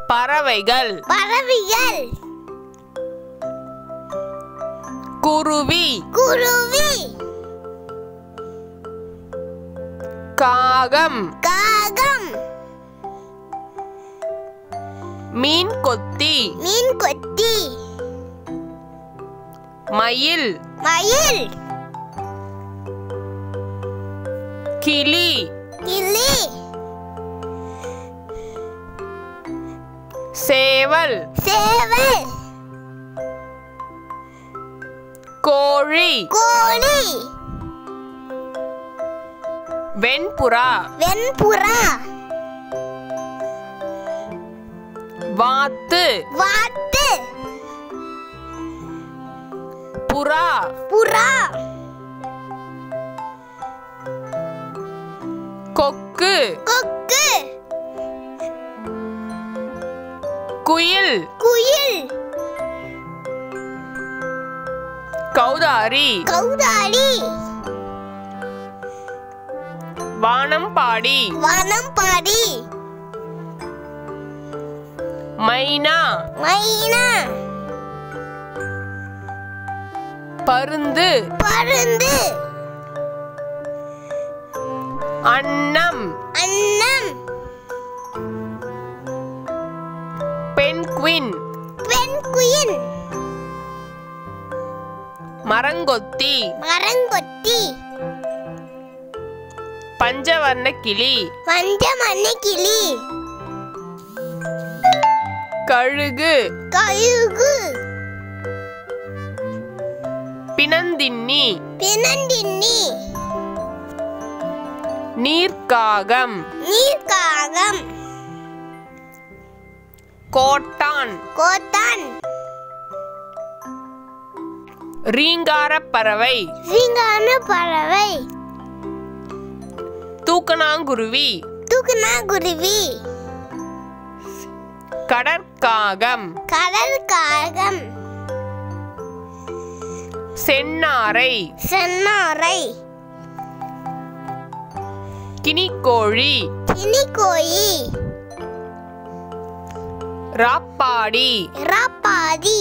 பறவைகள் பறவைகள் குருவி குருவி காகம் காகம் மீன் கொத்தி மீன் கொத்தி மயில் மயில் கிளி கிளி சேவல் சேவல் கோழி கோழி வெண்புறா வெண்புறா வாத்து வாத்து புறா புறா கொக்கு கொக்கு குயில் குயில் கௌதாரி கௌதாரி வானம்பாடி வானம்பாடி மைனா மைனா பருந்து பருந்து அன்னம் அன்னம் பென்குயின் பென்குயின் மரங்கொத்தி மரங்கொத்தி பஞ்சவர்ண கிளி பஞ்சமண்ண கிளி கழுகு கழுகு பிணந்தின்னி பிணந்தின்னி நீர்க்காகம் நீர்க்காகம் கோட்டான் கோத்தான் ரீங்காரப் பறவை சிங்கான பறவை தூக்கணாங்குருவி தூக்கணாங்குருவி கடற்காகம் கடல் காகம் செந்நாரை செந்நாரை கினிக்கோழி கினிக்கோழி ராப்பாடி ராப்பாடி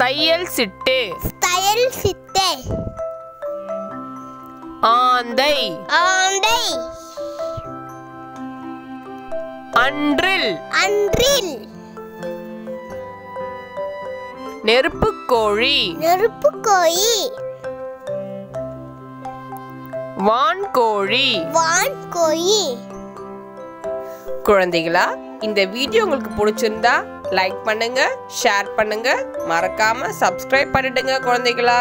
தையல் சிட்டு தையல் சிட்டு ஆந்தை ஆண்டை அன்றில் அன்றில் நெருப்புக்கோழி நெருப்புக்கோழி வான்கோழி வான்கோழி. குழந்தைகளா, இந்த வீடியோ உங்களுக்கு பிடிச்சிருந்தா லைக் பண்ணுங்க, ஷேர் பண்ணுங்க, மறக்காம சப்ஸ்கிரைப் பண்ணிடுங்க குழந்தைகளா.